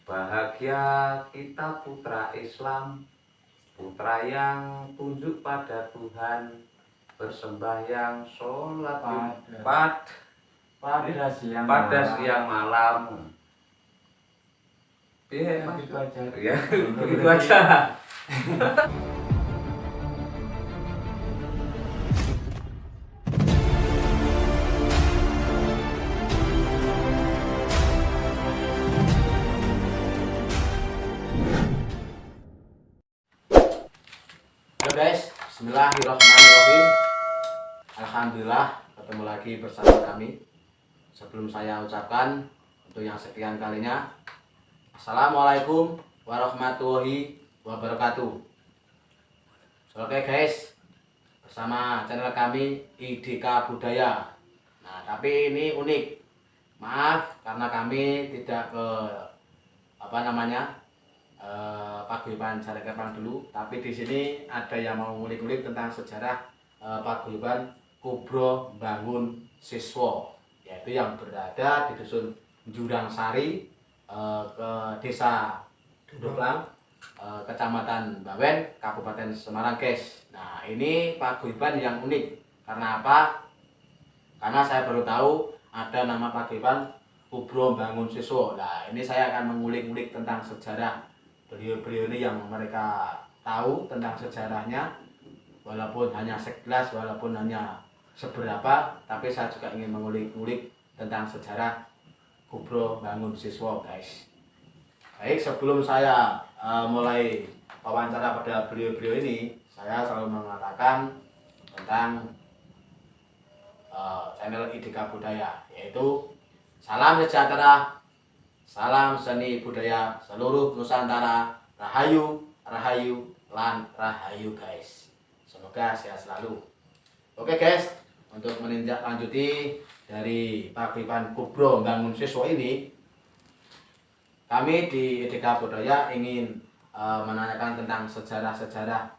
Bahagia kita putra Islam, putra yang tunduk pada Tuhan, bersembahyang sholat pada siang malam. Ya, gitu aja. Ya, begitu aja. Halo guys, bismillahirrahmanirrahim. Alhamdulillah ketemu lagi bersama kami. Sebelum saya ucapkan untuk yang sekian kalinya, Assalamualaikum warahmatullahi wabarakatuh. Oke guys, bersama channel kami IDK Budaya. Nah, tapi ini unik. Maaf karena kami tidak ke paguyuban Jalan Kepang dulu, tapi di sini ada yang mau ngulik-ngulik tentang sejarah paguyuban Kubro Bangun Siswa, yaitu yang berada di dusun Jurang Sari, ke desa Duduklang, kecamatan Bawen, Kabupaten Semarang guys. Nah, ini paguyuban yang unik. Karena apa? Karena saya baru tahu ada nama paguyuban Kubro Bangun Siswa. Nah, ini saya akan mengulik-ngulik tentang sejarah beliau-beliau ini yang mereka tahu tentang sejarahnya, walaupun hanya sekilas, walaupun hanya seberapa, tapi saya juga ingin mengulik-ngulik tentang sejarah Kubro Bangun Siswa guys. Baik, sebelum saya mulai wawancara pada beliau-beliau ini, saya selalu mengatakan tentang channel IDK Budaya, yaitu salam sejahtera, salam seni budaya seluruh Nusantara, rahayu, rahayu, lan rahayu guys. Semoga sehat selalu. Oke guys, untuk meninjak lanjuti dari paguyuban Kubro Bangun Siswa ini, kami di IDK Budaya ingin menanyakan tentang sejarah-sejarah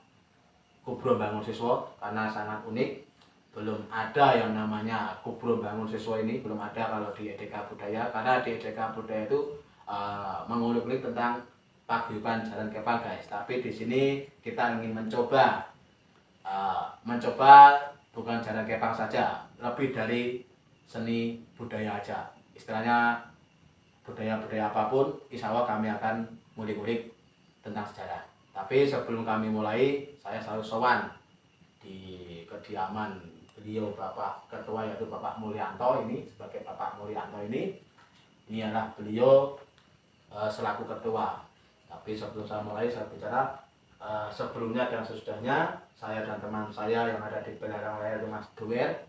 Kubro Bangun Siswa karena sangat unik. Belum ada yang namanya Kubro Bangun Siswa ini, belum ada kalau di IDK Budaya, karena di IDK Budaya itu mengulik-ulik tentang paguyuban Jalan Kepang guys. Tapi di sini kita ingin mencoba bukan Jalan Kepang saja, lebih dari seni budaya aja. Istilahnya budaya-budaya apapun, insya Allah kami akan ngulik-ngulik tentang sejarah. Tapi sebelum kami mulai, saya selalu sowan di kediaman beliau Bapak Ketua, yaitu Bapak Mulyanto. Ini sebagai Bapak Mulyanto ini adalah beliau selaku ketua. Tapi sebelum saya mulai, saya bicara sebelumnya dan sesudahnya, saya dan teman saya yang ada di belakang layar Mas Doer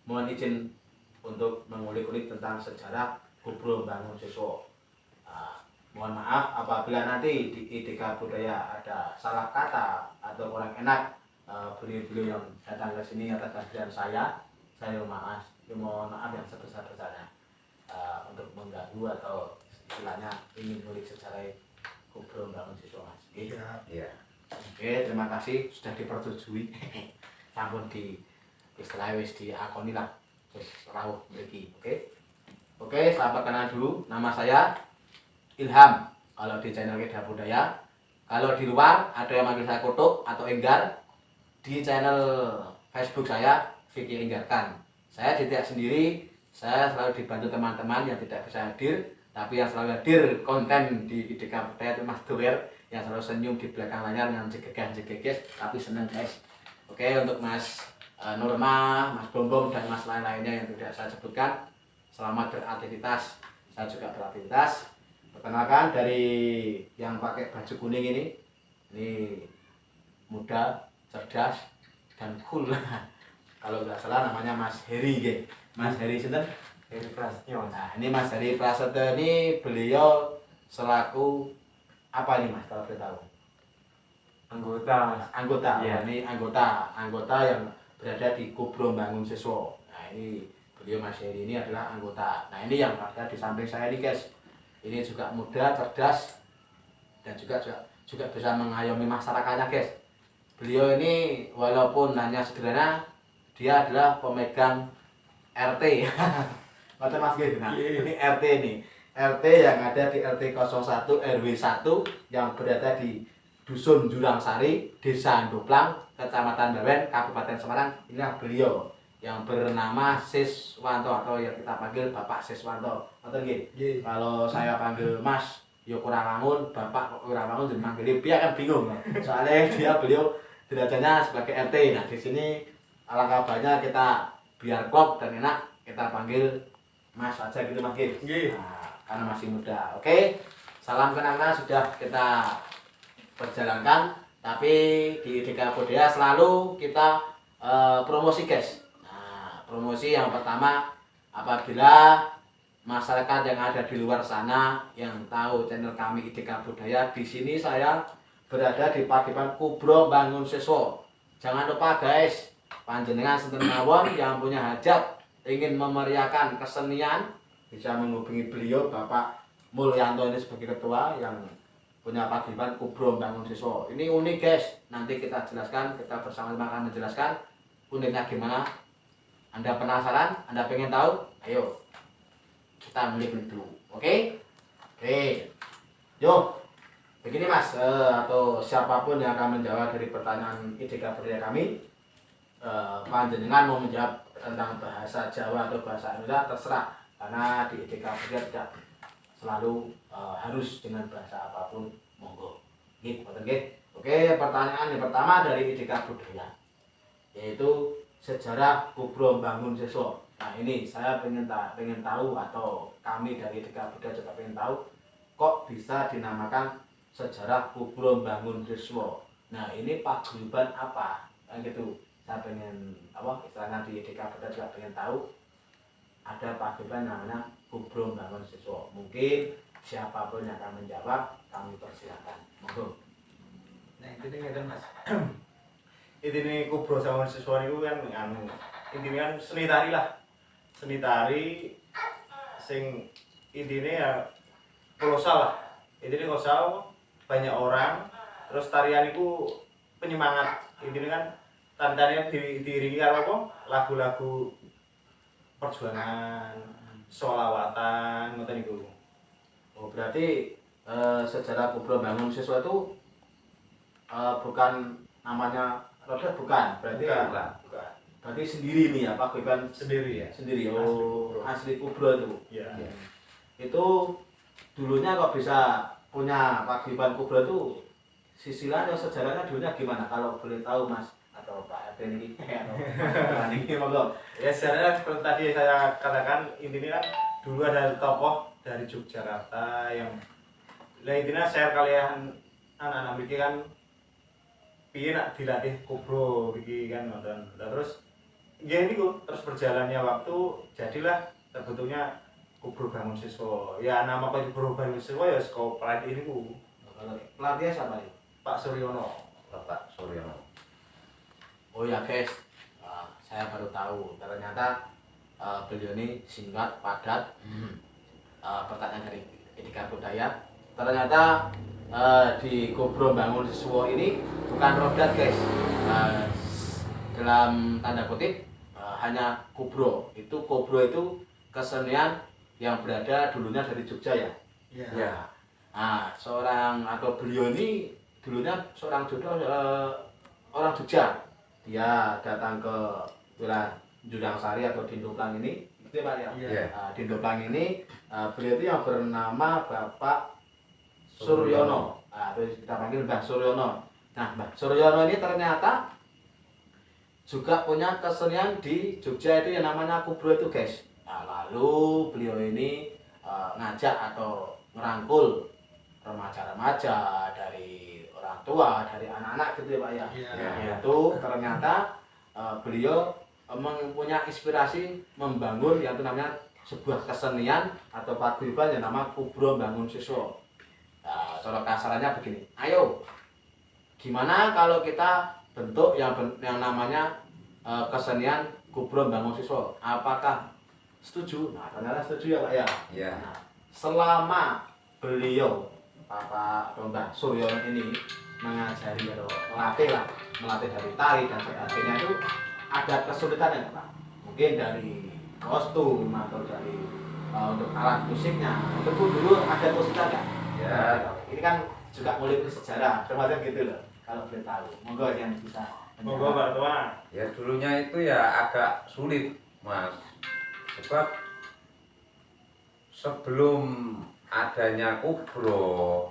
mohon izin untuk mengulik-ulik tentang sejarah Kubro Bangun Siswa. Mohon maaf apabila nanti di IDK Budaya ada salah kata atau kurang enak beliau-beliau yang datang ke sini atas kehadiran saya mohon maaf yang sebesar-besarnya untuk mengganggu atau istilahnya ingin ngulik sejarah Kubro Bangun Siswa Mas. Iya. Oke, terima kasih sudah dipersetujui. Sampun di istilahnya wis diakoni lah. Wis rawuh mriki. Oke, saya perkenalan dulu. Nama saya Ilham kalau di channel IDK Budaya. Kalau di luar ada yang manggil saya Kutuk atau Enggar. Di channel Facebook saya Vicky Enggarkan. Saya tidak sendiri, saya selalu dibantu teman-teman yang tidak bisa hadir, tapi yang selalu hadir konten di IDK Budaya itu Mas Doer yang selalu senyum di belakang layar yang jegegah-jegegis, tapi seneng guys. Oke, untuk Mas Norma, Mas Bombom, dan Mas lain-lainnya yang tidak saya sebutkan, selamat beraktivitas. Saya juga beraktivitas. Perkenalkan dari yang pakai baju kuning ini muda, cerdas, dan cool. Kalau nggak salah namanya Mas Heri gitu. Mas Heri sinten? Heri Prasetyo. Nah, ini Mas Heri Prasetyo ini beliau selaku apa ini Mas kalau boleh tahu? Anggota, Mas. Anggota. Iya. Ini anggota yang berada di Kubro Bangun Siswa. Nah, ini beliau Mas Heri ini adalah anggota. Nah, ini yang ada di samping saya ini guys. Ini juga muda, cerdas, dan juga bisa mengayomi masyarakatnya guys. Beliau ini walaupun hanya sederhana, dia adalah pemegang RT. Mata Mas gitu. Nah, ini RT ini. RT yang ada di RT 01 RW 1 yang berada di Dusun Jurangsari, Desa Ndoplang, Kecamatan Bawen, Kabupaten Semarang. Inilah beliau yang bernama Siswanto atau yang kita panggil Bapak Siswanto. Betul nggih? Kalau saya panggil Mas, yo kurang bangun, Bapak kok kurang bangun jadi manggil dia kan bingung. Soalnya beliau derajatnya sebagai RT. Nah, di sini alangkah baiknya kita biar klop dan enak kita panggil Mas aja gitu Mas. Nah, karena masih muda. Oke. Salam kenal sudah kita perjalankan, tapi di IDK Budaya selalu kita promosi guys. Nah, promosi yang pertama, apabila masyarakat yang ada di luar sana yang tahu channel kami IDK Budaya, di sini saya berada di Padepokan Kubro Bangun Siswa. Jangan lupa guys, panjenengan sinten mawon yang punya hajat ingin memeriahkan kesenian bisa menghubungi beliau Bapak Mulyanto ini sebagai ketua yang punya Padepokan Kubro Bangun Siswa. Ini unik guys, nanti kita jelaskan, kita bersama-sama akan menjelaskan uniknya gimana. Anda penasaran? Anda pengen tahu? Ayo kita melihat dulu, oke? Oke, yuk. Begini Mas, atau siapapun yang akan menjawab dari pertanyaan IDK Budaya kami, panjenengan mau menjawab tentang bahasa Jawa atau bahasa Indonesia terserah, karena di IDK Budaya tidak selalu harus dengan bahasa apapun, monggo. Gitu, Oke, pertanyaan yang pertama dari IDK Budaya, yaitu sejarah Kubro Bangun Siswa. Nah ini saya pengen tahu, atau kami dari IDK Budaya juga pengen tahu, kok bisa dinamakan sejarah Kubro Bangun Siswa. Nah ini paguyuban apa? Kan gitu. Saya pengen istilahnya di IDK Budaya juga pengen tahu ada paguyuban namanya Kubro Bangun Siswa. Mungkin siapapun yang akan menjawab, kami persilakan. Monggo. Nah, ini ngeten Mas. Intine Kubro Bangun Siswa niku kan intine kan seni tari lah. Seni tari sing intine ya kolosal lah. Intine kolosal, banyak orang, terus tarian itu penyemangat. Intine kan tarian diiringi karo apa? Lagu-lagu perjuangan, sholawatan, ngoten niku. Oh, berarti sejarah Kubro Bangun Siswa itu bukan namanya roda, bukan. Berarti Bukan. berarti sendiri nih ya, paguyuban Sendiri ya. sendiri. Oh, asli Kubro itu. Iya. Itu dulunya kok bisa punya paguyuban Kubro itu, sisilan atau sejarahnya dulunya gimana kalau boleh tahu Mas atau Pak RT ini atau Pak ini monggo. Ya sebenarnya seperti tadi saya katakan, intinya kan dulu ada tokoh dari Yogyakarta yang intinya share kalian anak-anak mikir kan piye nak dilatih Kubro iki kan ngoten. Terus ya niku terus berjalannya waktu jadilah terbentuknya Kubro Bangun Siswa. Ya nama Kubro Bangun Siswa ya saka pelatih niku. Kalau pelatihnya siapa nih? Pak Suryono. Bapak Suryono. Oh ya guys, saya baru tahu ternyata beliau ini singkat, padat. Pertanyaan dari IDK Budaya, ternyata di Kubro Bangun Siswa ini bukan rodat guys. Dalam tanda kutip hanya Kubro. Itu Kubro itu kesenian yang berada dulunya dari Jogja ya. Ya. Nah, seorang atau beliau ini dulunya seorang orang Jogja. Dia datang ke wilayah Jurangsari atau Dindoplang ini, gitu ya Pak ya. Iya. Dindoplang ini beliau itu yang bernama Bapak Suryono. Terus kita panggil Mbah Suryono. Nah, Mbah Suryono ini ternyata juga punya kesenian di Jogja itu yang namanya Kubro itu guys. Nah, lalu beliau ini ngajak atau ngerangkul remaja-remaja dari orang tua, dari anak-anak gitu ya Pak ya. Itu ternyata beliau mempunyai inspirasi membangun yang itu namanya sebuah kesenian atau paguyuban yang nama Kubro Bangun Siswa. Nah, cara kasarannya begini, ayo gimana kalau kita bentuk yang namanya kesenian Kubro Bangun Siswa, apakah setuju? Nah ternyata setuju ya Pak ya. Ya. Nah, selama beliau Bapak Mbah Suryono ini mengajari atau melatih dari tari dan sebagainya, itu ada kesulitan ya Pak? Mungkin dari kostum atau dari untuk alat musiknya itu pun dulu ada musika nggak? Ya. Ini kan juga mulai sejarah termasuk gitu loh kalau boleh tahu. Monggo yang bisa. Monggo Pak Tua. Ya dulunya itu ya agak sulit Mas, sebab sebelum adanya kubro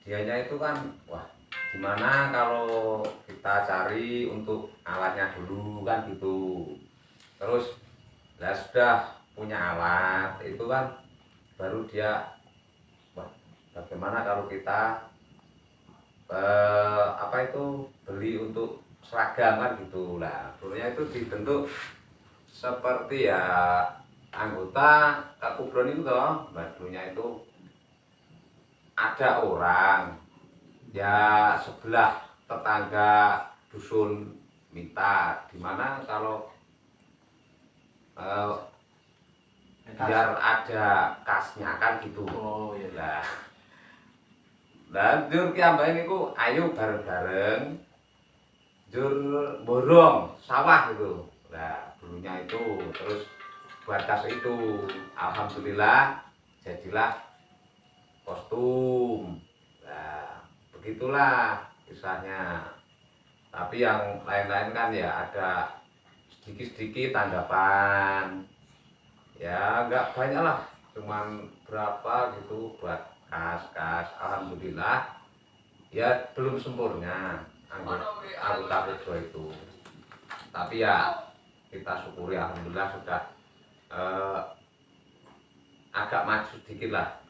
dianya itu kan wah gimana kalau kita cari untuk alatnya dulu kan gitu. Terus lah sudah punya alat itu kan baru dia wah bagaimana kalau kita apa itu beli untuk seragam kan gitu lah. Dulunya itu dibentuk seperti ya anggota Kakubron itu toh. Nah, dulunya itu ada orang ya sebelah tetangga dusun minta dimana kalau biar ada kasnya kan gitu. Oh iya. Lah dan jur kiambah ini ku ayo bareng-bareng jur borong sawah gitu. Nah dulunya itu terus buat kas itu alhamdulillah jadilah kostum. Nah begitulah kisahnya. Tapi yang lain-lain kan ya ada sedikit-sedikit tanggapan ya nggak banyak lah, cuman berapa gitu buat kas-kas. Alhamdulillah ya belum sempurna anggota kubro itu, tapi ya kita syukuri alhamdulillah sudah agak maju sedikit lah.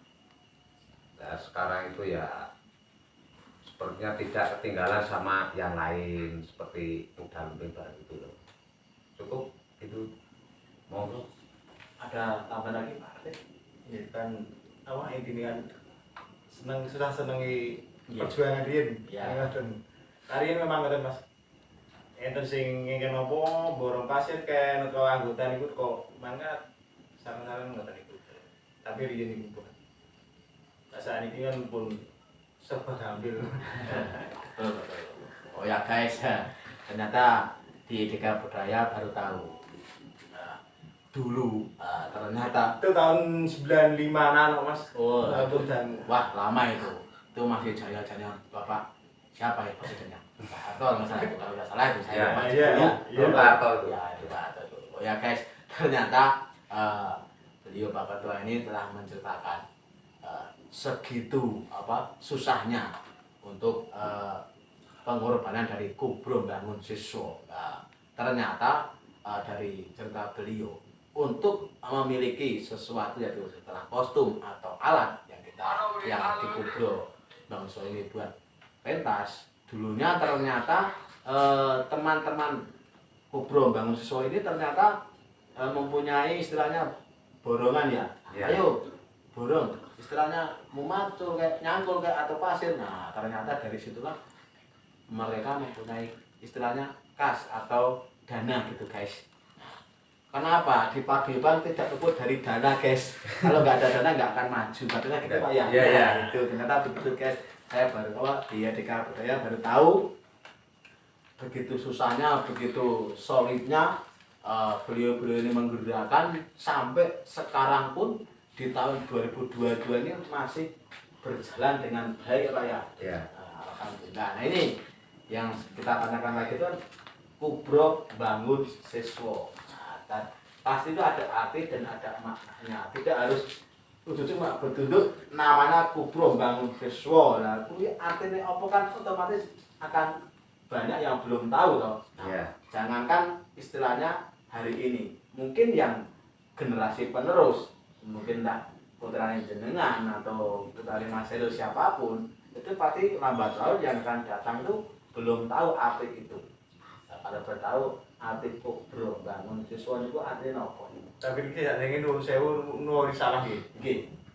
Nah, sekarang itu ya sepertinya tidak ketinggalan sama yang lain seperti udah lebih baru itu loh. Cukup itu. Mau Ada tambahan lagi Pak Arti? Ya kan apa intinya kan senengi Iya. perjuangan dia. Iya. Kalian memang ngoten Mas. Enten sing ngingin apa borong pasir kan atau anggota niku kok mangkat saran-saran ngoten niku. Tapi riyen niku pun. Saat ini kan pun serba ambil. Oh ya guys, ternyata di Deka Budaya baru tahu. Nah, dulu ternyata Itu tahun 95-an Mas. oh Itu dan wah lama itu. Itu masih jaya-jaya Bapak siapa ya presidennya? Pak Harto masalah itu kalau nggak salah itu saya Ya, masih iya, dulu. iya. Pak Harto itu. Ya itu Pak Harto itu. Oh ya guys, ternyata beliau Bapak Tua ini telah menceritakan segitu apa susahnya untuk pengorbanan dari kubro bangun siswa. Nah, ternyata dari cerita beliau untuk memiliki sesuatu yaitu setelah kostum atau alat yang di kubro bangun siswa ini buat pentas, dulunya ternyata teman-teman kubro bangun siswa ini ternyata mempunyai istilahnya borongan ya. Ya. Ayo borong, istilahnya mau macul kayak nyangkul kayak atau pasir. Nah ternyata dari situlah mereka mempunyai istilahnya kas atau dana gitu guys. Kenapa di Paguyuban tidak luput dari dana guys? Kalau nggak ada dana nggak akan maju, katanya gitu Pak ya. Iya, iya. Nah, itu ternyata begitu guys. Saya baru tahu di Deka Budaya baru tahu begitu susahnya, begitu solidnya beliau-beliau ini menggerakkan sampai sekarang pun di tahun 2022 ini masih berjalan dengan baik Pak ya. Ya. Alhamdulillah. Nah ini yang kita tanyakan lagi itu kan kubro bangun siswa. Nah, dan pasti itu ada arti dan ada maknanya. Tidak harus itu cuma bertunduk namanya kubro bangun siswa. Nah, itu artinya apa kan otomatis akan banyak yang belum tahu toh. Nah, Ya. jangankan istilahnya hari ini, mungkin yang generasi penerus, mungkin tak putranya jenengan atau putranya Mas Heru siapapun, itu pasti lambat laun yang akan datang itu belum tahu arti itu. Nah, kalau bertahu arti kubro bangun siswa itu artinya apa? tapi iki sak ingin nuwun sewu nuwun salah nggih. Oke.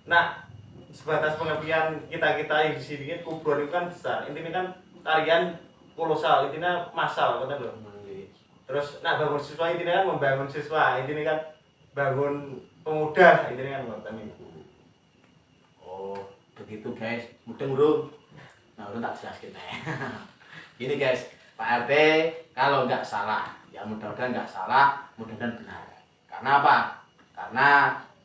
Nah, sebatas pengertian kita-kita yang di sini kan kubro itu kan besar. Intinya kan tarian kolosal, intinya massal ngoten lho. Terus nah bangun siswa intinya kan membangun siswa, intinya kan bangun pemuda, intinya kan ngoten niku. Oh, begitu guys. Mudeng urung. Nah, urung tak jelaskan Gini guys, Pak RT kalau nggak salah, ya mudah-mudahan nggak salah, mudah-mudahan benar. Karena apa? Karena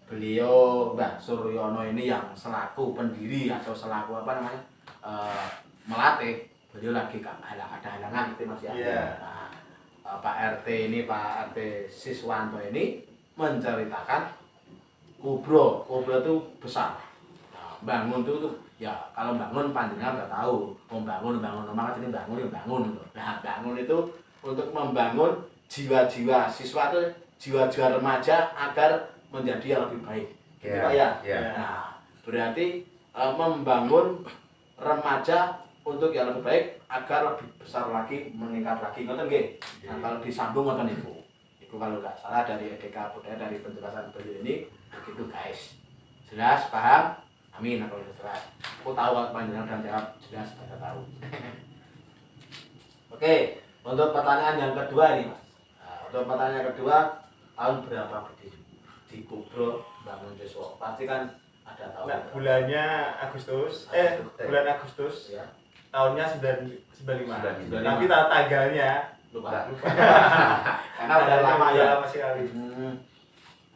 beliau Mbah Suryono ini yang selaku pendiri atau selaku apa namanya melatih, beliau lagi ada halangan gitu Mas ya. Iya. Nah, Pak RT ini, Pak RT Siswanto ini menceritakan kubro itu besar. Nah, bangun itu ya kalau bangun panjenengan udah tahu, membangun rumah kan jadi bangun. Nah, bangun itu untuk membangun jiwa-jiwa siswa itu, jiwa-jiwa remaja agar menjadi yang lebih baik. Gitu Pak ya. Nah, berarti membangun remaja untuk yang lebih baik agar lebih besar lagi, meningkat lagi. Ngoten nggih. Nah, kalau disambung ngoten Ibu. Itu kalau nggak salah dari Etika Budaya, dari penjelasan beliau ini begitu guys. Jelas, paham? Amin kalau jelas. Aku tahu kalau panjenengan dan jawab jelas, saya tahu. Oke, untuk pertanyaan yang kedua ini Mas. Nah, untuk pertanyaan yang kedua, tahun berapa berdiri di Kubro Bangun Siswa? Pasti kan ada tahun. Nah, bulannya Agustus, bulan Agustus. Ya. Tahunnya 95. 95. Tapi tanggalnya Lupa. lupa. Karena udah lama ya. Lama sekali.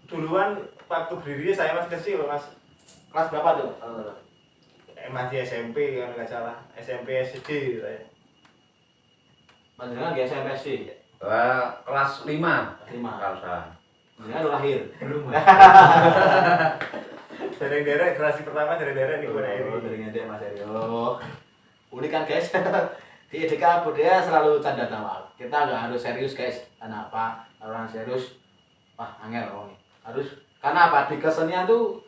Duluan waktu berdiri saya masih kecil, Mas. Kelas berapa tuh? Masih SMP kalau nggak salah. SMP SD saya. Panjenengan di SMP SD. Kelas 5 5. kalau salah. Panjenengan udah lahir. Belum. Dereng-dereng generasi pertama dereng-dereng nih gue Oh, dari ngedek Mas Aryo. Unik kan guys? Di Etika Budaya selalu canda tawa. Kita nggak harus serius guys. Kenapa? Orang serius, wah angel orangnya. Harus, karena apa? Di kesenian tuh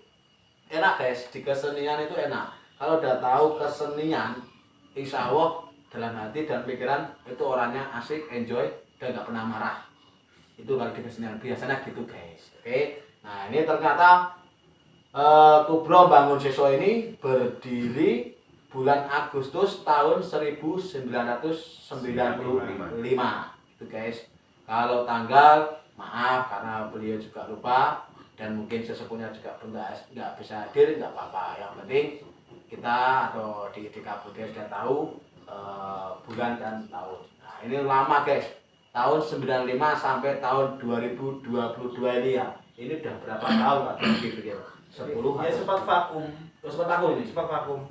enak guys. Di kesenian itu enak. Kalau udah tahu kesenian, insya Allah dalam hati dan pikiran itu orangnya asik, enjoy, dan nggak pernah marah. Itu kalau di kesenian biasanya gitu guys. Oke. Nah ini ternyata Kubro Bangun Siswa ini berdiri bulan Agustus tahun 1995 itu guys. Kalau tanggal maaf karena beliau juga lupa dan mungkin sesepuhnya juga nggak bisa hadir, nggak apa-apa. Yang penting kita atau di Budaya sudah tahu bulan dan tahun. Nah ini lama guys, tahun 95 sampai tahun 2022 ini ya. Ini udah berapa tahun atau lebih 10 ya sempat vakum. Sempat tahun ini. Sempat vakum.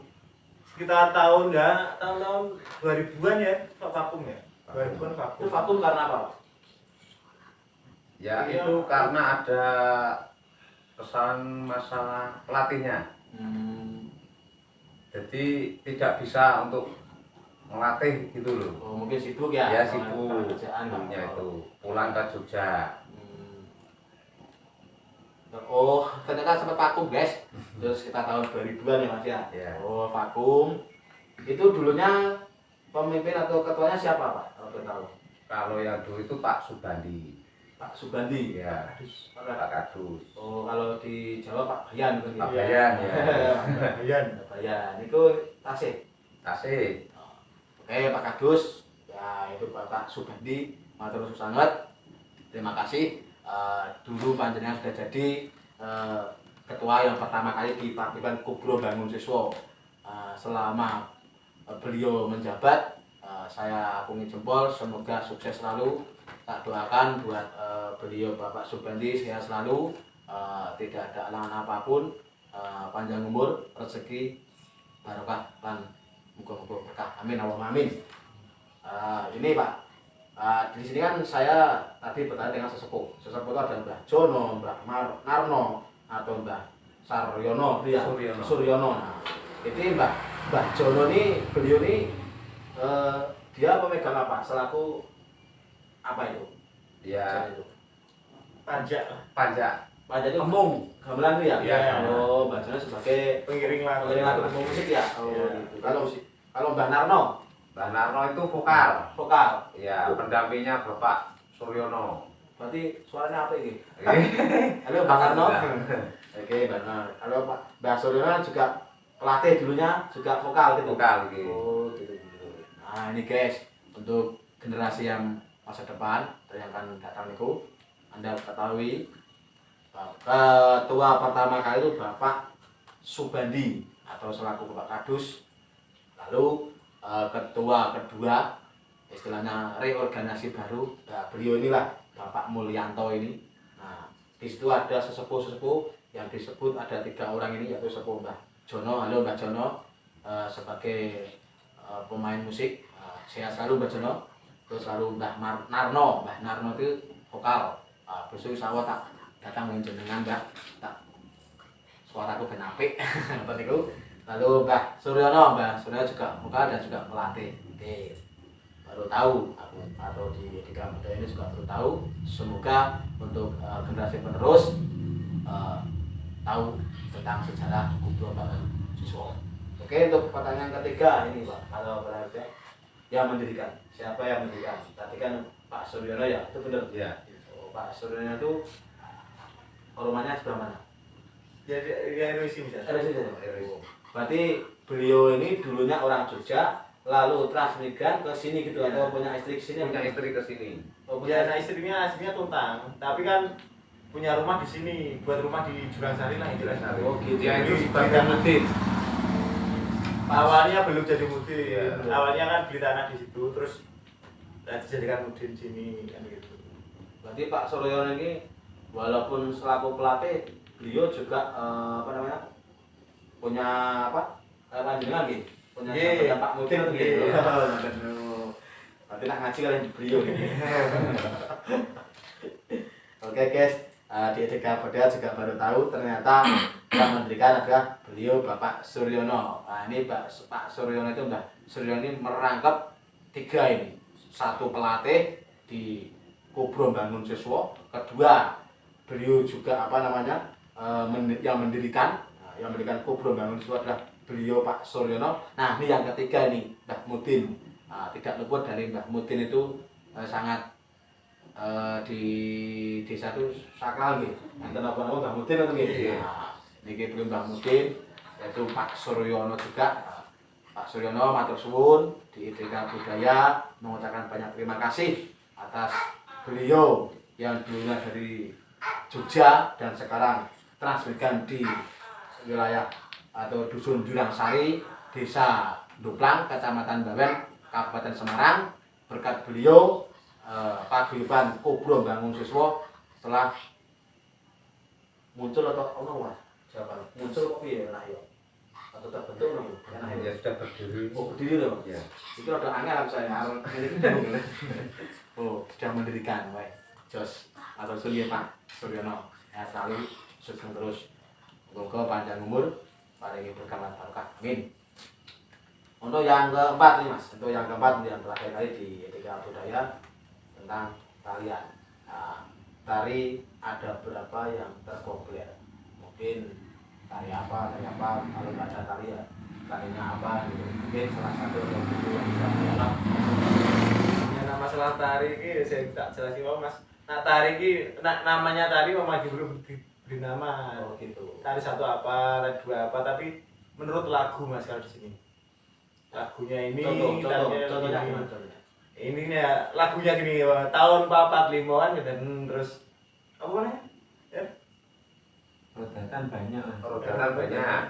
Sekitar tahun 2000-an ya, vakum ya. 2000-an vakum. Itu vakum karena apa? Ya itu karena ada kesalahan masalah pelatihnya. Jadi tidak bisa untuk melatih gitu loh. Oh, mungkin sibuk ya. Ya sibuk. Kerjaan Ibunya itu pulang ke Jogja. Oh, ternyata sempat vakum guys. Terus kita tahun 2000-an ya Mas ya. Ya. Oh, vakum. Itu dulunya pemimpin atau ketuanya siapa Pak? Kalau kita tahu. Kalau yang dulu itu Pak Subandi. Pak Subandi. Ya. Pak Kadus. Oh, kalau di Jawa Pak Bayan kan. Pak Bayan ya. Bayan. Pak Bayan. Itu Tasik. Tasik. Oke, Pak Kadus. Ya, itu Pak Subandi. Matur nuwun sangat. Terima kasih. Dulu panjenengan sudah jadi ketua yang pertama kali di Paguyuban Kubro Bangun Siswa. Selama beliau menjabat, saya acungi jempol, semoga sukses selalu. Tak doakan buat beliau Bapak Subandi sehat selalu, tidak ada halangan apapun, panjang umur, rezeki, barokah, dan muka-muka berkah. Amin, Allahumma amin. Ini Pak. Di sini kan saya tadi bertanya dengan sesepuh. Sesepuh itu ada Mbah Jono, Mbah Narno, atau Mbah Saryono, ya. Suryono. Nah, itu Mbah Jono ini, beliau ini dia pemegang apa? Selaku apa itu? Ya. Pajak. Pajak itu emung, gamelan itu ya? Iya. Oh, Mbah Jono sebagai Pengiring lagu. pemung musik ya? Oh, Iya. gitu. Kalau Mbah Narno, Mbah Narno itu vokal. vokal. Ya, pendampingnya Bapak Suryono. Berarti suaranya apa ini? Halo Mbak Karno. Oke, benar. Kalau Pak Mbak Suryono juga pelatih dulunya juga vokal gitu. Vokal gitu. Oh, gitu. Nah, ini guys, untuk generasi yang masa depan atau yang akan datang itu, Anda ketahui ketua pertama kali itu Bapak Subandi atau selaku Bapak Kadus. Lalu ketua kedua istilahnya reorganisasi baru, nah, beliau inilah Bapak Mulyanto ini. Nah, di situ ada sesepuh-sesepuh yang disebut ada 3 orang ini, yaitu sepuh Mbah Jono. Halo Mbah Jono, sebagai pemain musik. Sehat selalu Mbah Jono. Terus lalu Narno itu vokal. Besok insya Allah tak datang menjenengan Mbah, tak suaraku ben apik. Apa niku? Lalu Mbah Suryono juga vokal dan juga pelatih. Oke, baru tahu aku, atau di Etika Budaya ini juga baru tahu. Semoga untuk generasi penerus tahu tentang sejarah Kubro Bangun Siswa. Oke, untuk pertanyaan ketiga ini Pak, kalau berarti yang mendirikan, siapa yang mendirikan? Tadi kan Pak Suryono ya, itu benar? Ya. Pak Suryono itu rumahnya sebelah mana? Jadi ya RWC bisa. Berarti beliau ini dulunya orang Jogja, lalu transmigran ke sini gitu, Ya. atau punya istri ke sini? Punya istri ke sini. Oh, Ya, punya nah istrinya aslinya Tuntang, tapi kan punya rumah di sini, buat rumah di Jurangsari lah, Jurangsari. Oh gitu. Dia itu Jadi, sebagai mutin. Awalnya belum jadi mudin, Iya. awalnya kan beli tanah di situ, terus dijadikan mudin sini kan gitu. Berarti Pak Suryono ini walaupun selaku pelatih, beliau juga punya panjenengan gitu, punya Iya. jabatan Pak Mutin itu gitu. Iya. Berarti nak ngaji kalian beliau ini. Oke guys, di Etika Budaya juga baru tahu ternyata yang mendirikan adalah beliau Bapak Suryono. Nah ini Pak Suryono itu Mbah Suryono ini merangkap 3 ini. 1 pelatih di Kubro Bangun Siswa, kedua beliau juga yang mendirikan Kubro Bangun Siswa adalah beliau Pak Suryono. Nah ini yang ketiga ini Mbah Mutin. Nah, tidak luput dari Mbah Mutin itu sangat di desa itu sakral gitu. Enten apa-apa Mbah Mutin itu gitu. Iya. Nah, niki beliau Mbah Mutin, yaitu Pak Suryono juga. Pak Suryono matur suwun di Etika Budaya mengucapkan banyak terima kasih atas beliau yang dulunya dari Jogja dan sekarang transmigran di wilayah atau Dusun Jurangsari, Desa Duplang, Kecamatan Bawen, Kabupaten Semarang. Berkat beliau paguyuban Kubro Bangun Siswa telah muncul atau ono Mas? Jawaban muncul kok piye lah yo? Atau terbentuk ono? Ya sudah berdiri. Oh, berdiri loh. Ya. Itu ada angel saya. Oh, sudah mendirikan, baik. Jos atau Surya Pak Suryono. Ya selalu sukses terus. Semoga panjang umur, paringi berkah lan barokah. Amin. Untuk yang keempat nih Mas, untuk yang keempat yang terakhir kali di Etika Budaya tentang tarian. Nah, tari ada berapa yang terpopuler? Mungkin tari apa, kalau nggak ada tari ya tarinya apa gitu. Mungkin salah satu yang bisa dialog. Ya, nah masalah tari ini saya tak jelasin Mas. Nah tari ini namanya tari memang belum diberi nama. Oh gitu. Tari 1 apa, tari 2 apa, tapi menurut lagu Mas kalau di sini. Lagunya ini Contohnya ini. gimana contohnya? Ini ya lagunya gini, tahun 445-an dan terus apa namanya? Ya. Rodatan banyak. Rodatan banyak.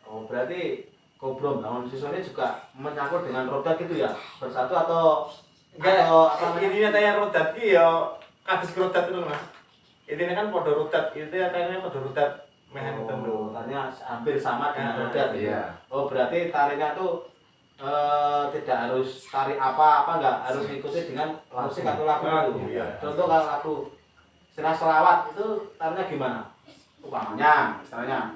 Oh berarti Kubro Bangun Siswa ini juga menyangkut dengan roda gitu ya? Bersatu atau Enggak, apa namanya? ini nyatanya rodat ki ya kados rodat itu Mas. Ini kan podo rodat, itu nyatanya podo rodat mehan itu lho. Tanya hampir sama dengan Ah, roda gitu. iya. Oh berarti tarinya tuh tidak harus tari apa enggak harus mengikuti dengan musik atau lagu Lagu, itu. iya. Contoh kalau lagu Sirah Selawat itu tarinya gimana? Umpamanya, misalnya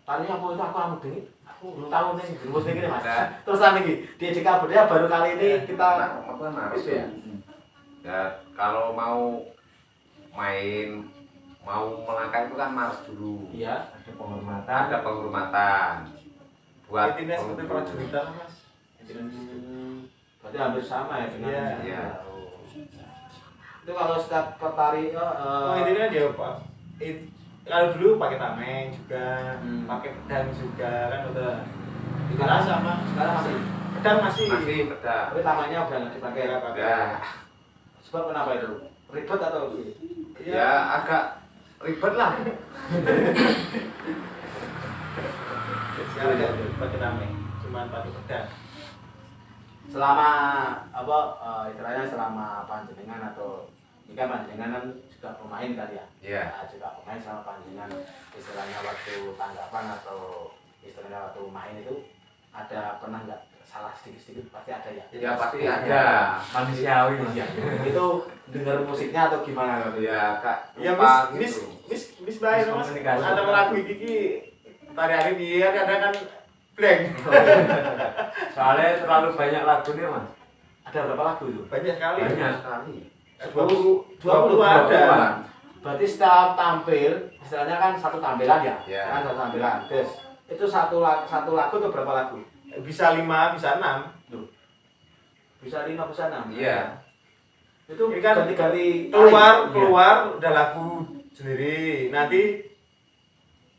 tarinya apa itu aku amu dingin. Aku belum tahu nih jenis ini Mas. Ada. Terus nih di Etika Budaya baru kali ini kita Apa harus itu ya. ya kalau mau main mau melangkah itu kan harus dulu. Iya. Ada penghormatan. Ada penghormatan buat Intinya seperti penghulu. prajuritan Mas. Berarti hampir sama ya dengan Iya. Iya. Oh. Itu kalau setiap petari Intinya dia Pak. Kalau dulu pakai tameng juga, Hmm. pakai pedang juga kan udah. sekarang sama. sekarang masih. Pedang masih. Masih pedang. Tapi tamanya udah nggak dipakai. Nggak pakai. Udah. Sebab kenapa itu? Ribet atau? Ya agak ribet lah. Sekarang nggak pakai tameng, cuma pakai pedang. Selama apa istilahnya selama panjenengan atau jika panjenengan kan juga pemain kali ya. Iya. Nah, juga pemain sama panjenengan istilahnya waktu tanggapan atau istilahnya waktu main itu ada pernah nggak salah sedikit-sedikit pasti ada ya. Ya pasti ada. Manusiawi Mas. Iya. Itu dengar musiknya atau gimana gitu? Ya kak. Ya lupa mis baik mas. Miskomunikasi. Antara lagu iki tari-tari dia kadang kan blank. Soalnya terlalu banyak lagunya Mas. Ada berapa lagu itu? Banyak sekali. Banyak. sekali. 20 ada. Berarti setiap tampil, istilahnya kan satu tampilan ya? Iya. Kan satu tampilan. Terus itu satu lagu atau berapa lagu? Bisa 5, bisa 6. Bisa 5, bisa 6. Iya. Itu Ini kan ganti-ganti keluar udah lagu sendiri. Nanti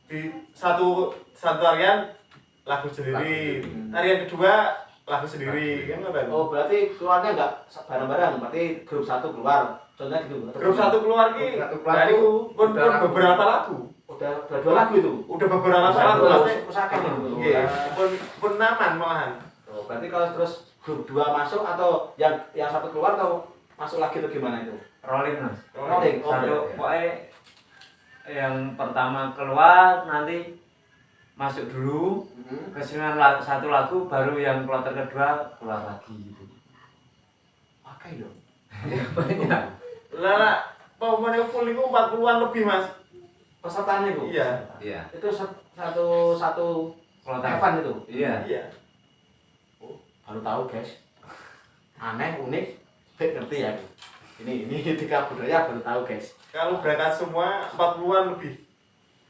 di satu tarian lagu sendiri. Tarian kedua lagu sendiri. Kan apa? Oh, berarti keluarnya enggak bareng-bareng, berarti grup 1 keluar. Contohnya gitu. Grup 1 keluar ki Satu keluar dari tuh pun udah lagu. beberapa lagu. Udah 2 lagu itu. Udah beberapa Bisa lagu dua maksudnya. usahakan itu. Iya, pun naman malahan. Oh, berarti kalau terus grup 2 masuk atau yang satu keluar atau masuk lagi itu gimana itu? Rolling Mas. Rolling. Oh, Satu iya. pokoknya yang pertama keluar nanti masuk dulu kesenangan satu lagu baru yang kloter kedua keluar lagi gitu. Pakai dong. Banyak. Lah, pemainnya full itu 40-an lebih, Mas. Pesertanya itu. Iya. Iya. Itu satu Kloter. event itu. Iya. Iya. Oh, baru tahu guys. Aneh, unik, ngerti ya. Ini ketika budaya baru tahu guys. Kalau berangkat semua 40-an lebih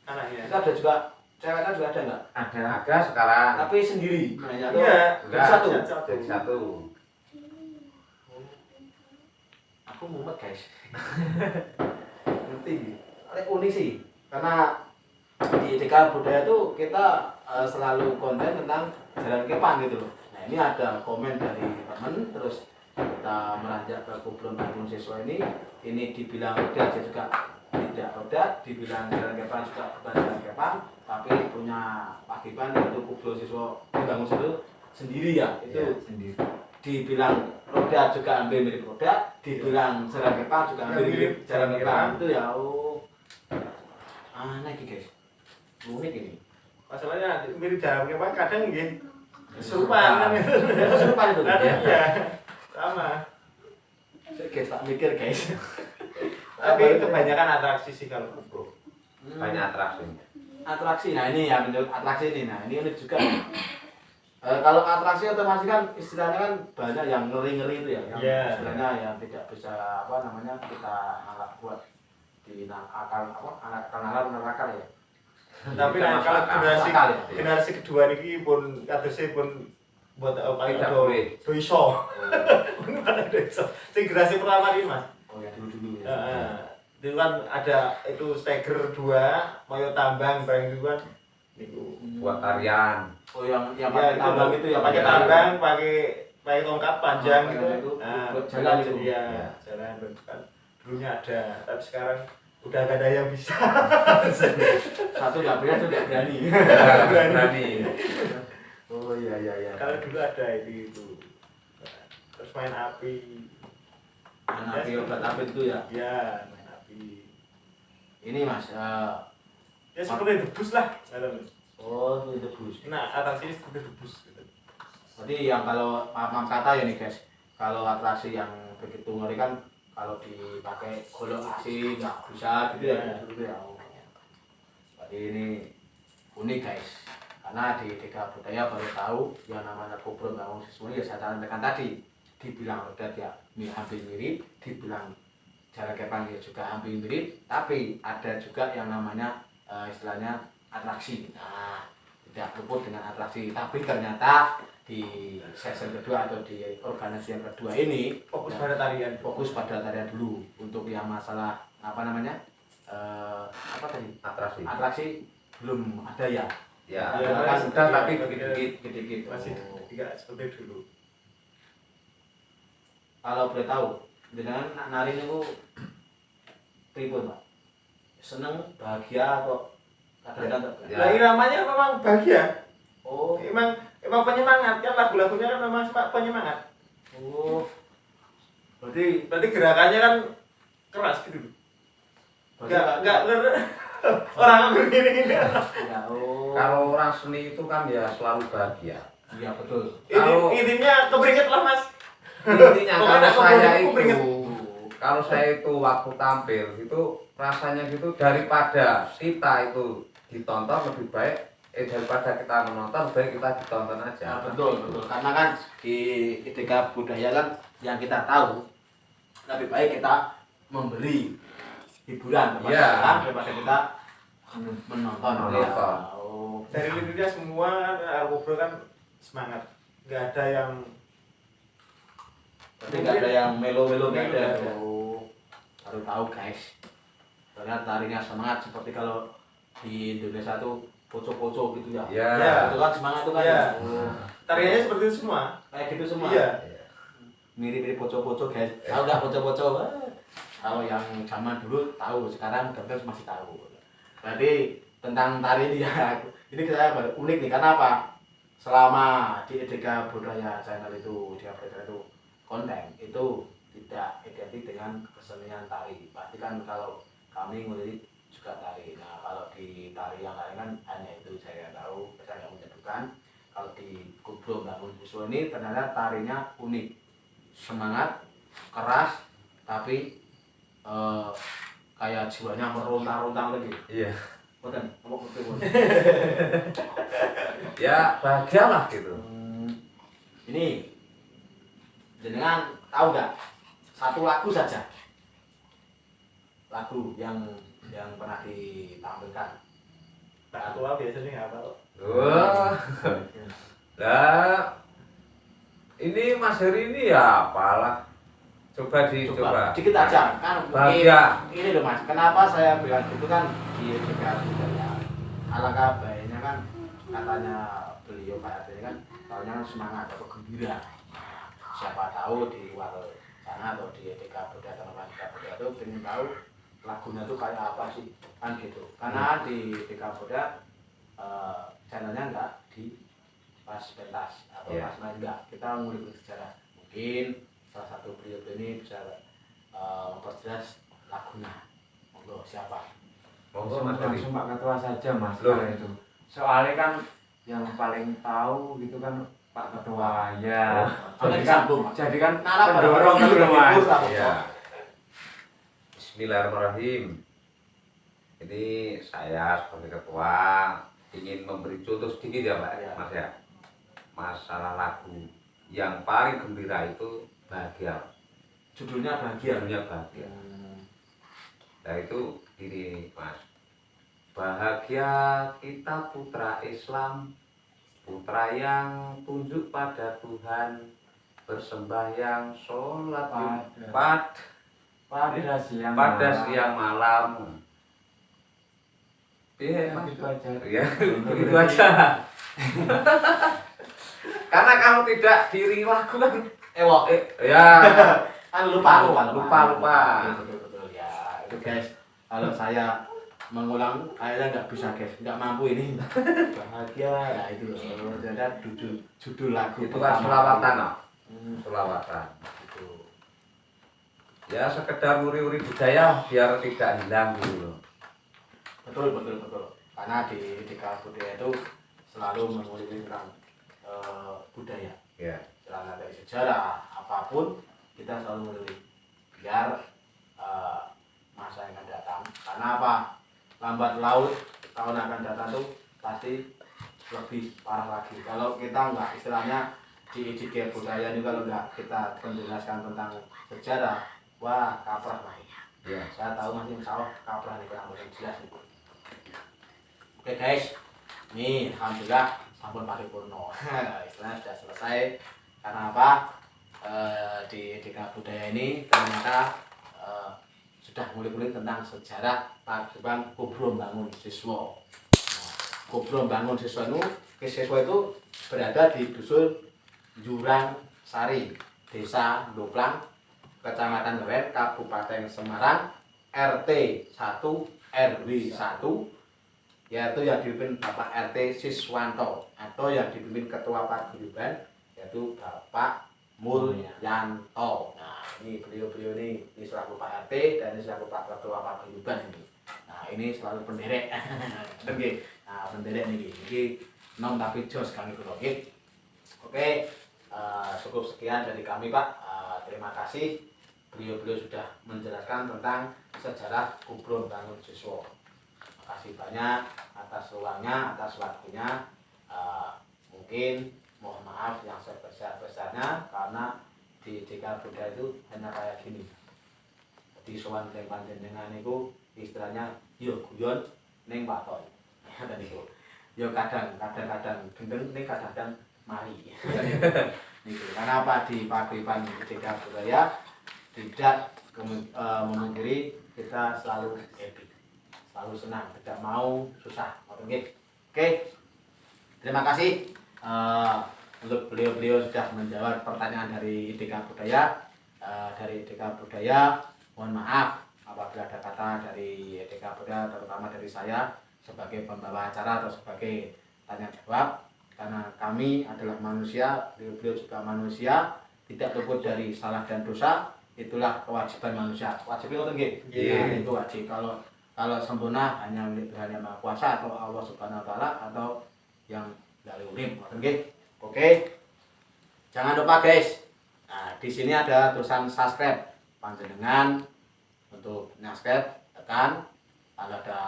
anaknya. Kita ada juga ceweknya juga ada nggak? Ada. Ada sekarang. Tapi sendiri. Mainnya tuh. Iya. Jadi satu. Jadi satu. Aku mumet guys. Ngerti. Unik sih. Karena di Deka Budaya tuh kita selalu konten tentang jalan kepang gitu loh. Nah ini ada komen dari temen, terus kita meranjak ke Kubron Bandung siswa ini dibilang roda aja juga tidak roda, dibilang jalan kepang juga bukan jalan kepang, tapi punya pakiban yaitu Kubron siswa Bangun itu sendiri ya, itu Iya, Sendiri. dibilang roda juga ambil mirip roda, dibilang jalan kepang juga ambil mirip jalan kepang itu ya. Oh, aneh iki guys, unik ini. Masalahnya mirip jalan kepang kadang nggih kesurupan kan itu. Kesurupan itu. Kadang iya. Sama. Guys, tak mikir guys. Tapi kebanyakan atraksi sih kalau Kubro. Banyak atraksi. Atraksi, nah ini ya menurut atraksi ini, nah ini unik juga. Kalau atraksi otomatis kan istilahnya kan banyak yang ngeri-ngeri itu ya, yang Iya. istilahnya yang tidak bisa apa namanya kita anggap buat di akal apa anak nakal ya. Tapi nah, kalau Akal ya. generasi kedua niki pun kadose pun buat paling Tidak do boleh. iso. Pun pada do iso. Sing generasi pertama ini Mas. Oh ya dulu ya. Heeh. Itu kan ada itu steger 2, moyo tambang bareng itu kan niku. Buat tarian. Oh yang Ya, pakai itu tambang loh. itu ya pakai tambang, pakai tongkat panjang Oh, gitu. itu, Nah, buat jalan itu. Iya, jalan itu kan. Dulunya ada, tapi sekarang udah gak ada yang bisa. Satu nggak berani, satu nggak berani. Berani. Oh iya. Kalau dulu ada itu. Terus main api. Yang api obat api itu ya. Ya, main api. Ini mas, Ya seperti debus lah. oh itu debus. Nah, atraksi ini seperti debus gitu. Berarti yang kalau maaf kata ya nih guys, kalau atraksi yang begitu ngeri kan kalau dipakai golok asin nggak bisa gitu ya. Gitu ya. Oh. Berarti ini unik guys, karena di Deka Budaya baru tahu yang namanya Kubron Bangun Siswa ya saya sampaikan tadi, dibilang roda dia hampir mirip, dibilang jalan kepang ya juga hampir mirip, tapi ada juga yang namanya istilahnya atraksi. Nah, tidak luput dengan atraksi, tapi ternyata di season kedua atau di organisasi yang kedua ini Fokus ya, pada tarian. fokus pada tarian dulu. Untuk yang masalah apa namanya apa tadi Atraksi. atraksi belum ada ya. Ya. Ya, Kan masih sudah iya, tapi masih dikit-dikit. Dikit-dikit. Masih Oh. tidak seperti dulu. Kalau boleh tahu dengan nari itu pripun Pak? Seneng, bahagia atau kadang-kadang Ya. Nah, iramanya memang bahagia. oh Emang penyemangat kan lagu-lagunya kan memang penyemangat. oh berarti Berarti gerakannya kan keras gitu. Enggak orang begini. Enggak, oh. Kalau orang seni itu kan ya selalu bahagia. Iya betul. Kalau- Intinya keberinget lah Mas. Intinya Pokoknya kalau saya itu waktu tampil itu rasanya gitu, daripada kita itu ditonton lebih baik daripada kita menonton, baik kita ditonton aja. Ya, betul. Karena kan di etika budaya kan yang kita tahu lebih baik kita memberi hiburan kepada Iya. orang daripada kita menonton. Menonton. Ya. Oh. Dari intinya semua ngobrol kan semangat. Enggak ada yang Berarti nggak ada yang melo-melo, nggak ada. Nggak ada. Oh, baru tahu guys. Ternyata tarinya semangat seperti kalau di Indonesia tuh poco-poco gitu ya. Iya. Iya. Itu kan semangat itu kan. Iya. Oh, tariannya seperti itu semua. kayak gitu semua. Iya. Mirip-mirip poco-poco guys. Tahu nggak poco-poco? Kalau yang zaman dulu tahu, sekarang gambar masih tahu. Berarti tentang tari ini ya, ini saya baru unik nih. Karena apa? Selama di Etika Budaya channel itu, di Etika itu konten itu tidak identik dengan kesenian tari. Pasti kan kalau kami ngulik juga tari. Nah kalau di tari yang lain kan hanya itu saya tahu, saya nggak menyebutkan. Kalau di Kubro Bangun Siswa ini ternyata tarinya unik, semangat, keras, tapi kayak jiwanya meronta-ronta lagi. Iya. Betul, apa betul? Ya bahagialah gitu. Ini jenengan tahu nggak satu lagu saja, lagu yang pernah ditampilkan? Aku lah biasanya nggak tahu. Wah. Lah ini Mas Heri ini ya apalah. Coba dicoba. Dikit aja kan mungkin Bahagia. ini loh Mas, kenapa saya bilang itu kan di Etika Budaya. Alangkah baiknya kan katanya beliau Pak RT kan tahunya semangat atau gembira. Siapa tahu di luar sana atau di Etika Budaya atau Etika Budaya itu pengen tahu lagunya tuh kayak apa sih kan gitu. Karena di Etika Budaya channelnya enggak di pas pentas atau Iya. pas main enggak, kita ngulik sejarah. Mungkin salah satu beliau ini bisa memperjelas lagunya. Monggo siapa? Monggo Mas Heri. Langsung Pak Ketua saja Mas Loh. kalau itu. Soalnya kan yang paling tahu gitu kan Pak Ketua ya. Jadi kan pendorong gitu Mas. Iya. Bismillahirrahmanirrahim. Ini saya sebagai ketua ingin memberi contoh sedikit ya Pak, Ya. Mas ya. Masalah lagu yang paling gembira itu bahagia. Judulnya bahagia. Judulnya bahagia. Nah itu gini Mas. Bahagia kita putra Islam, putra yang tunduk pada Tuhan, bersembahyang sholat Pada siang siang malam. Iya, Mas. Gitu aja. Ya, begitu aja. Karena kalau tidak diri lagu kan, ya Kan lupa. Betul ya. Itu guys, kalau saya mengulang kayaknya nggak bisa guys, nggak mampu ini. Bahagia ya itu loh. Ternyata judul lagu itu kan selawatan, no? Hmm, Selawatan. gitu. Ya sekedar uri-uri budaya biar tidak hilang gitu loh. Betul. Karena di Etika Budaya itu selalu mengulik tentang budaya. Ya. Celana dari sejarah apapun kita selalu mengulik biar masa yang akan datang. Karena apa? Lambat laut tahun akan datang tuh pasti lebih parah lagi. Kalau kita enggak istilahnya di Etika Budaya ini kalau enggak kita menjelaskan tentang sejarah, wah kaprah lagi. Ya. Saya tahu masih sawah kaprah nih kurang jelas nih. Oke guys, nih alhamdulillah sampun paripurna. Istilahnya sudah selesai. Karena apa? Di Etika Budaya ini ternyata sudah ngulik-ngulik tentang sejarah paguyuban Kubro Bangun Siswa. Kubro Bangun Siswa itu berada di dusun Jurang Sari, Desa Ndoplang, Kecamatan Bawen, Kabupaten Semarang, RT 1 RW 1, yaitu yang dipimpin Bapak RT Siswanto atau yang dipimpin Ketua Paguyuban yaitu Bapak Mulyanto. Nah, ini beliau-beliau ini selaku Pak RT dan ini selaku Pak Ketua Paguyuban ini. ini selalu penderek. Oke, nah penderek nih, ini nom tapi jos kami kula. Oke, cukup sekian dari kami Pak. Terima kasih beliau-beliau sudah menjelaskan tentang sejarah Kubro Bangunjuswo. Terima kasih banyak atas ruangnya, atas waktunya. Mungkin mohon maaf yang sebesar-besarnya karena di Deka Budaya itu hanya kayak gini. Di sowan panjenengan itu istilahnya yo guyon ning waton. Dan itu yo kadang-kadang gendeng ning kadang-kadang mari. Itu karena apa di paguyuban Deka Budaya tidak memungkiri kita selalu happy, selalu senang, tidak mau susah. Oke, terima kasih untuk beliau-beliau sudah menjawab pertanyaan dari Deka Budaya. Dari Deka Budaya mohon maaf apabila ada kata dari Deka Budaya, terutama dari saya sebagai pembawa acara atau sebagai tanya jawab, karena kami adalah manusia, beliau juga manusia, tidak luput dari salah dan dosa. Itulah kewajiban manusia. Wajib itu nggih. Itu wajib. Kalau sempurna hanya milik Tuhan Yang Maha Kuasa atau Allah Subhanahu wa taala atau yang dari urip, nggih. Oke. Jangan lupa guys. Nah, di sini ada tulisan subscribe. Panjenengan untuk subscribe tekan, kalau ada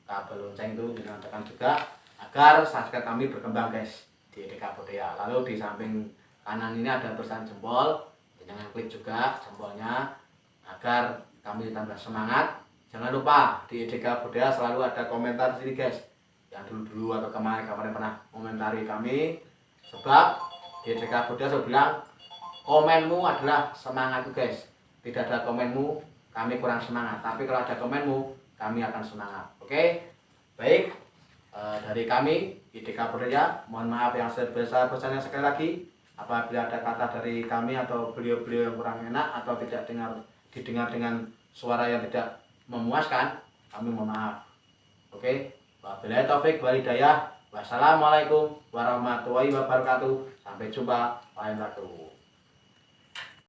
kabel lonceng itu jangan tekan juga agar subscribe kami berkembang guys di Deka Budaya. Lalu di samping kanan ini ada tulisan jempol, jangan klik juga jempolnya agar kami tambah semangat. Jangan lupa di Deka Budaya selalu ada komentar sini guys, yang dulu atau kemarin pernah komentari kami, sebab di Deka Budaya saya bilang komenmu adalah semangatku guys. Tidak ada komenmu kami kurang semangat, tapi kalau ada komenmu kami akan semangat. Oke, baik. Dari kami di Deka Budaya mohon maaf yang sebesar-besarnya sekali lagi apabila ada kata dari kami atau beliau-beliau yang kurang enak atau tidak didengar dengan suara yang tidak memuaskan, kami mohon maaf. Oke, wabillahi taufik wal hidayah. Wassalamualaikum warahmatullahi wabarakatuh. Sampai jumpa lain waktu.